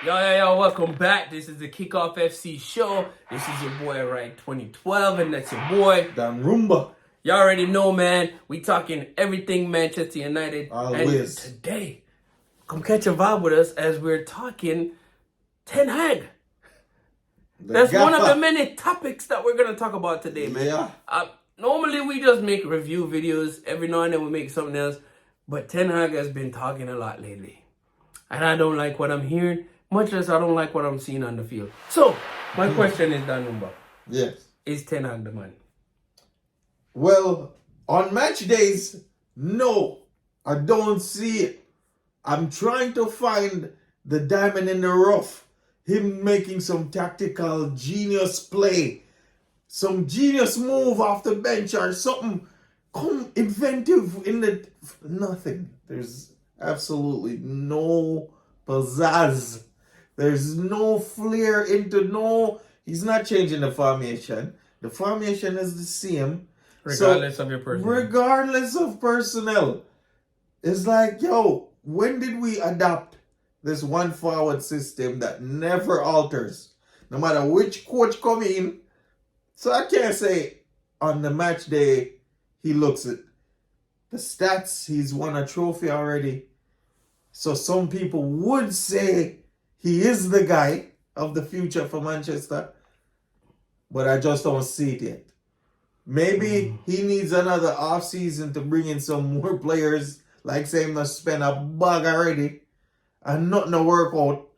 Yo, welcome back. This is the Kickoff FC show. This is your boy, right, 2012, and that's your boy, Dan Rumba. You already know, man. We talking everything Manchester United. Always. And today, come catch a vibe with us as we're talking Ten Hag. That's one of the many topics that we're going to talk about today, man. Yeah. Normally, we just make review videos. Every now and then we make something else. But Ten Hag has been talking a lot lately. And I don't like what I'm hearing, much less I don't like what I'm seeing on the field. So, my question is, Dan Rumba. Yes. Is Ten Hag the man? Well, on match days, no. I don't see it. I'm trying to find the diamond in the rough. Him making some tactical genius play. Some genius move off the bench or something. Come inventive in the... Nothing. There's absolutely no pizzazz. There's no flair into no... He's not changing the formation. The formation is the same. Regardless of your personnel. Regardless of personnel. It's like, yo, when did we adopt this one forward system that never alters? No matter which coach come in. So I can't say on the match day he looks at the stats. He's won a trophy already. So some people would say he is the guy of the future for Manchester. But I just don't see it yet. Maybe he needs another offseason to bring in some more players. Like say him to spend a bag already. And nothing to work out.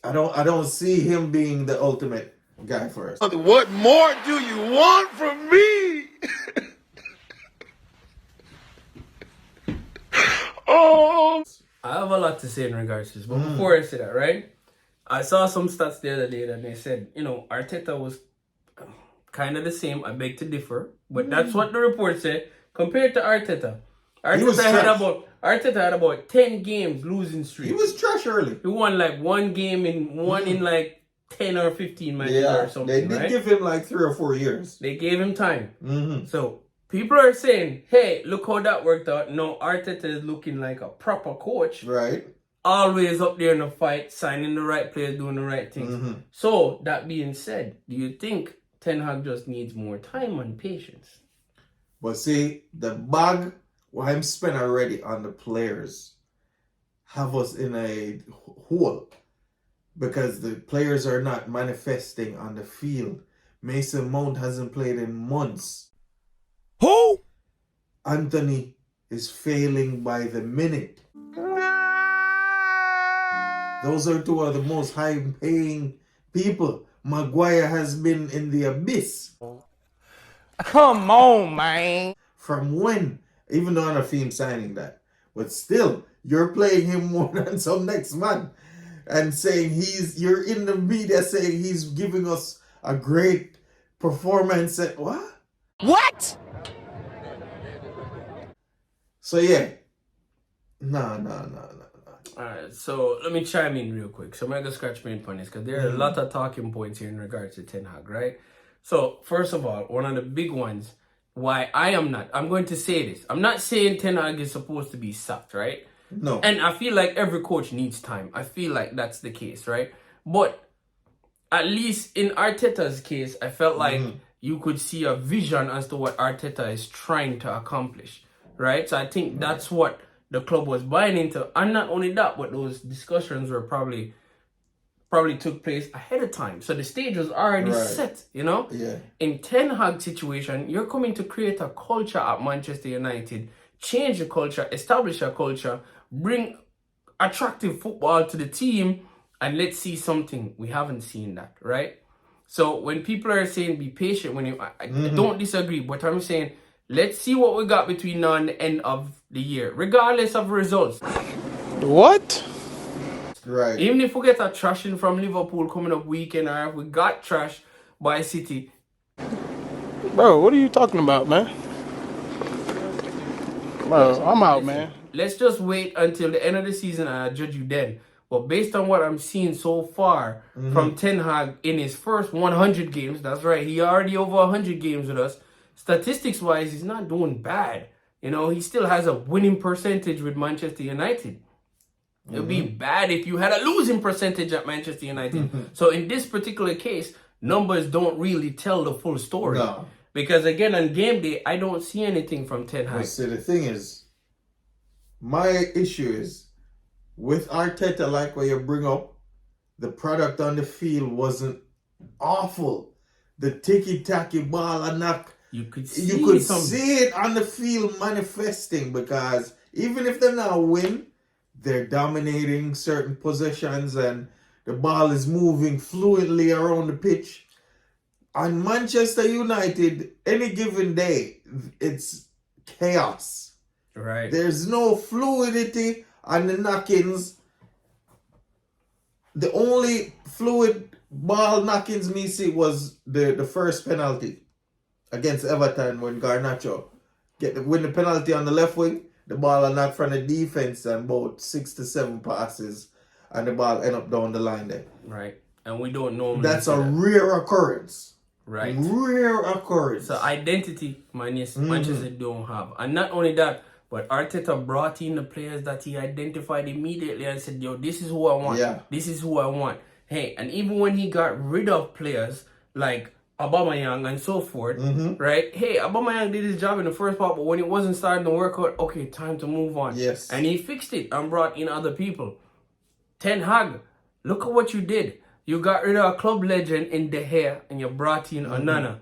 I don't see him being the ultimate guy for us. What more do you want from me? Oh. I have a lot to say in regards to this, but before I say that, right? I saw some stats the other day that they said, Arteta was kind of the same. I beg to differ, but that's what the report said. Compared to Arteta, Arteta had about 10 games losing streak. He was trash early. He won like one game in 10 or 15 matches or something. They did give him like 3 or 4 years. They gave him time. So people are saying, hey, look how that worked out. No, Arteta is looking like a proper coach. Right. Always up there in the fight, signing the right players, doing the right things. So, that being said, do you think Ten Hag just needs more time and patience? But see, the bag what I'm spent already on the players have us in a hole. Because the players are not manifesting on the field. Mason Mount hasn't played in months. Who? Anthony is failing by the minute. Those are two of the most high-paying people. Maguire has been in the abyss. Come on, man. From when? Even though I'm a theme signing that. But still, you're playing him more than some next man. And saying you're in the media saying he's giving us a great performance. What? What? So yeah. No. Alright, so let me chime in real quick. So I'm going to scratch my head on this because there are a lot of talking points here in regards to Ten Hag, right? So, first of all, one of the big ones, why I'm going to say this. I'm not saying Ten Hag is supposed to be sacked, right? No. And I feel like every coach needs time. I feel like that's the case, right? But at least in Arteta's case, I felt like you could see a vision as to what Arteta is trying to accomplish, right? So I think that's what the club was buying into. And not only that, but those discussions were probably took place ahead of time. So the stage was already set, Yeah. In Ten Hag situation, you're coming to create a culture at Manchester United, change the culture, establish a culture, bring attractive football to the team, and let's see something. We haven't seen that, right? So when people are saying be patient, I don't disagree, but I'm saying let's see what we got between now and the end of the year, regardless of results. What? Right. Even if we get a trashing from Liverpool coming up weekend, or if we got trashed by City. Bro, what are you talking about, man? Bro, I'm out, man. Let's just wait until the end of the season and I'll judge you then. But based on what I'm seeing so far from Ten Hag in his first 100 games, that's right, he already over 100 games with us. Statistics-wise, he's not doing bad. He still has a winning percentage with Manchester United. It would be bad if you had a losing percentage at Manchester United. So in this particular case, numbers don't really tell the full story. No. Because again, on game day, I don't see anything from Ten Hag. But see, the thing is, my issue is, with Arteta, like what you bring up, the product on the field wasn't awful. The ticky-tacky ball and knock. You could See it on the field manifesting, because even if they now win, they're dominating certain possessions and the ball is moving fluidly around the pitch. On Manchester United, any given day, it's chaos. Right. There's no fluidity on the knockings. The only fluid ball knockings me see was the first penalty against Everton when Garnacho win the penalty on the left wing. The ball are knocked from the defense and about 6 to 7 passes, and the ball end up down the line there. Right. And we don't normally. That's a rare occurrence. Right. Rare occurrence. So identity, Manchester don't have. And not only that, but Arteta brought in the players that he identified immediately and said, yo, this is who I want. Yeah. This is who I want. Hey, and even when he got rid of players like Aubameyang and so forth, right? Hey, Aubameyang did his job in the first part, but when it wasn't starting to work out, okay, time to move on. Yes. And he fixed it and brought in other people. Ten Hag, look at what you did. You got rid of a club legend in De Gea and you brought in Onana.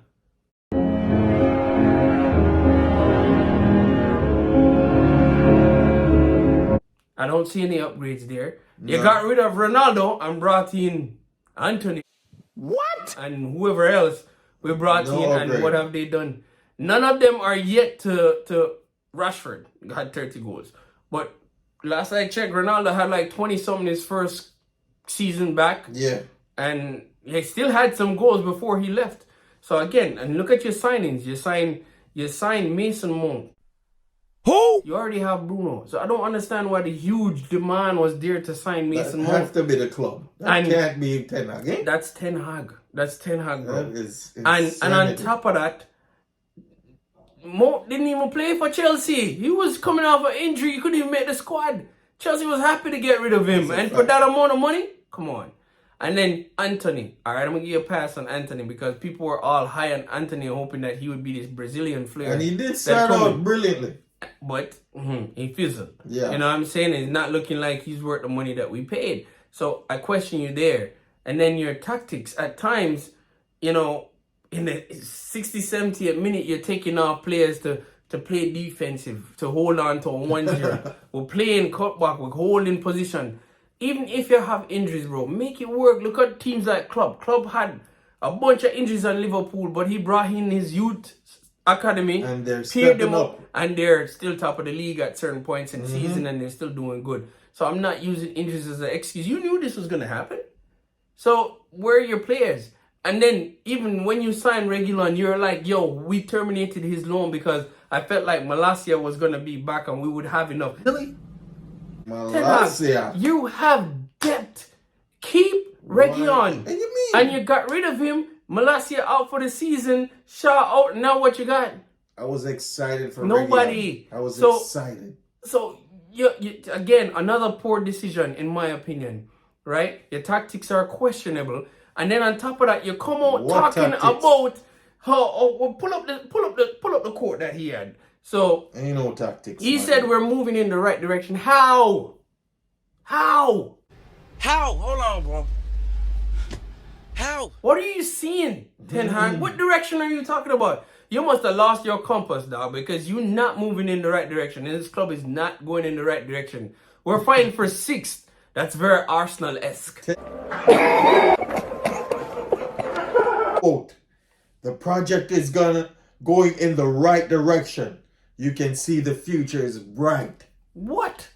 I don't see any upgrades there. You got rid of Ronaldo and brought in Anthony. What? And whoever else we brought in, and upgrade. what have they done? None of them are yet to Rashford had 30 goals. But last I checked, Ronaldo had like 20 something his first season back. Yeah. And he still had some goals before he left. So again, and look at your signings. You signed Mason Mount. Who? You already have Bruno. So I don't understand why the huge demand was there to sign Mason That Mount. has to be the club. That can't be Ten Hag. Eh? That's Ten Hag. That's Ten Hag, bro. That is And on insanity. top of that, Mo didn't even play for Chelsea. He was coming off an injury. He couldn't even make the squad. Chelsea was happy to get rid of him. And for that amount of money, come on. And then Anthony. All right, I'm going to give you a pass on Anthony because people were all high on Anthony hoping that he would be this Brazilian flair. And he did start out brilliantly. But he fizzled. Yeah. You know what I'm saying? It's not looking like he's worth the money that we paid. So I question you there. And then your tactics at times, you know, in the 60, 70th minute, you're taking off players to play defensive, to hold on to a 1-0. We're playing cutback, we're holding position. Even if you have injuries, bro, make it work. Look at teams like Klopp. Klopp had a bunch of injuries on Liverpool, but he brought in his youth academy, and they're paired them stepping up, up. and they're still top of the league at certain points in the season, and they're still doing good. So I'm not using injuries as an excuse. You knew this was going to happen. So where are your players? And then even when you signed Reguilon, you're like, yo, we terminated his loan because I felt like Malacia was going to be back and we would have enough. Really? Malacia. You have depth. Keep Reguilon. What do you mean? And you got rid of him. Malacia out for the season. Shaw out. Now what you got? I was excited for Nobody. Reguilon. I was So- excited. So, you again, another poor decision in my opinion, right? Your tactics are questionable. And then on top of that, you come out What talking tactics? about pull up the quote that he had. So Ain't no tactics. he man. said we're moving in the right direction. How? How? Hold on, bro. How? What are you seeing, Ten Hag? What direction are you talking about? You must have lost your compass, dog, because you're not moving in the right direction. And this club is not going in the right direction. We're fighting for 6th. That's very Arsenal-esque. Quote, the project is going in the right direction. You can see the future is bright. What?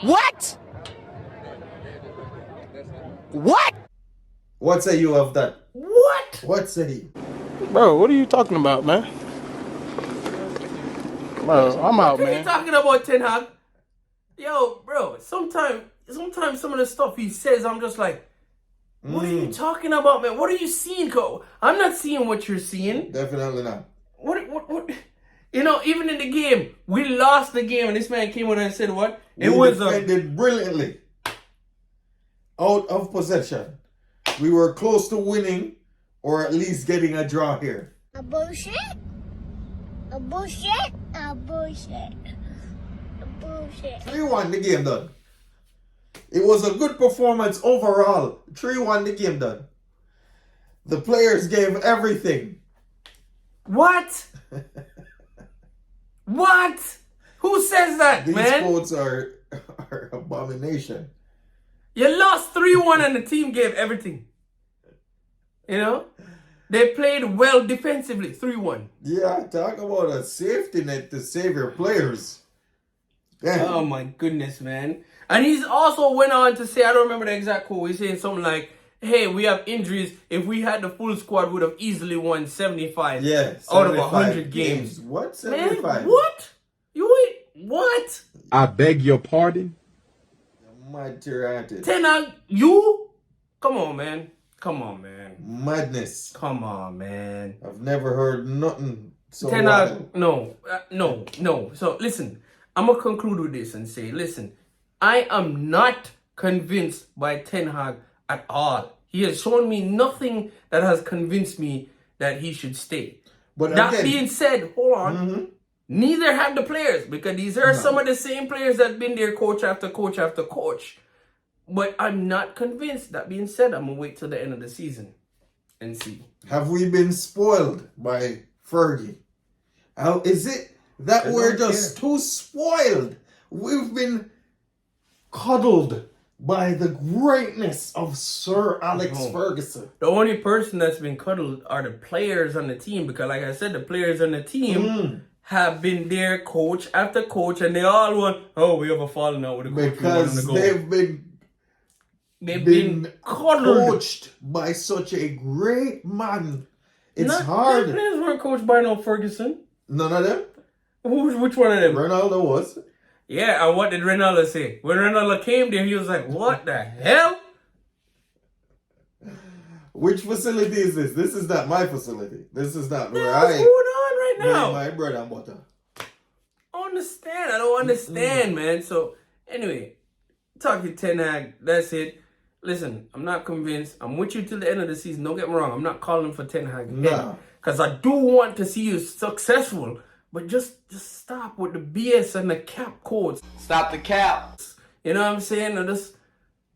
What? What? What say you of that? What? What say you? Bro, what are you talking about, man? Bro, I'm out, What are you man. talking about, Ten Hag? Yo, bro, sometimes some of the stuff he says, I'm just like, what are you talking about, man? What are you seeing, Cole? I'm not seeing what you're seeing. Definitely not. What? You know, even in the game, we lost the game, and this man came out and said what? We defended brilliantly. out of possession. We were close to winning or at least getting a draw here. A bullshit. A bullshit. A bullshit. A bullshit. 3-1 the game done. It was a good performance overall. 3-1 the game done. The players gave everything. What? What? Who says that, These man? quotes are abomination. You lost 3-1 and the team gave everything. You know? They played well defensively, 3-1. Yeah, talk about a safety net to save your players. Damn. Oh my goodness, man. And he's also went on to say, I don't remember the exact quote, he's saying something like, hey, we have injuries. If we had the full squad, we would have easily won 75 Yeah, out of 75 100 games. What? 75? Man, what? You wait, what? I beg your pardon? Mad tyranny. Ten Hag, you? Come on, man. Come on, man. Madness. Come on, man. I've never heard nothing so Ten wild. Hag, no. So listen, I'm gonna conclude with this and say, listen, I am not convinced by Ten Hag at all. He has shown me nothing that has convinced me that he should stay. But That again, being said, hold on. Neither have the players, because these are some of the same players that have been there coach after coach after coach. But I'm not convinced. That being said, I'm going to wait till the end of the season and see. have we been spoiled by Fergie? How is it that I we're don't just care. too spoiled? We've been coddled by the greatness of Sir Alex No. Ferguson. The only person that's been cuddled are the players on the team, because like I said, the players on the team have been there coach after coach, and they all want, oh, we have a falling out with the coach. Because they've They've been been cuddled. coached by such a great man. It's The hard. players weren't coached by no Ferguson. None of them. Which one of them? Ronaldo was. Yeah, and what did Ronaldo say? When Ronaldo came there, he was like, what the hell? Which facility is this? This is not my facility. This is not where What's I going on right make now? my bread and butter. I don't understand, man. So, anyway, talking Ten Hag, that's it. Listen, I'm not convinced. I'm with you till the end of the season. Don't get me wrong. I'm not calling for Ten Hag. Nah. Because I do want to see you successful. But just stop with the BS and the cap quotes. Stop the cap. You know what I'm saying? And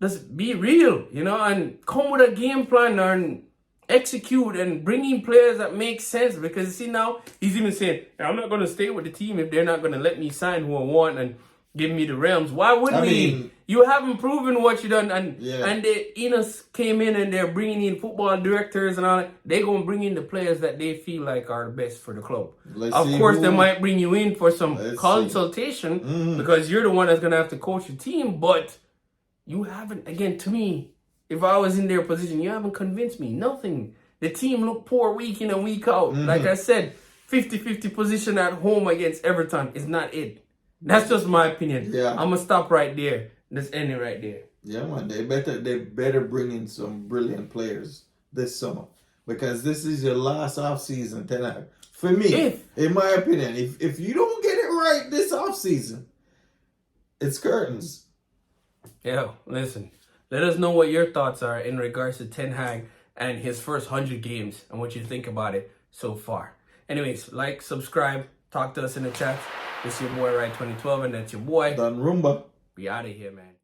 just be real, you know, and come with a game plan and execute and bring in players that make sense. Because, see, now he's even saying, I'm not going to stay with the team if they're not going to let me sign who I want and give me the realms. Why would I we? mean, You haven't proven what you done. And Yeah. and the Enos came in and they're bringing in football directors and all that. They're going to bring in the players that they feel like are the best for the club. Let's Of see course, who- they might bring you in for some Let's see. consultation because you're the one that's going to have to coach your team. But you haven't, again, to me, if I was in their position, you haven't convinced me. Nothing. The team looked poor week in and week out. Like I said, 50-50 position at home against Everton is not it. That's just my opinion. Yeah. I'm going to stop right there. Let's end it right there. Yeah, man, they better bring in some brilliant players this summer, because this is your last off season, Ten Hag. For me, in my opinion, if you don't get it right this off season, it's curtains. Yeah, listen. Let us know what your thoughts are in regards to Ten Hag and his first 100 games and what you think about it so far. Anyways, like, subscribe, talk to us in the chat. This is your boy, Right 2012, and that's your boy. Done Roomba. We out of here, man.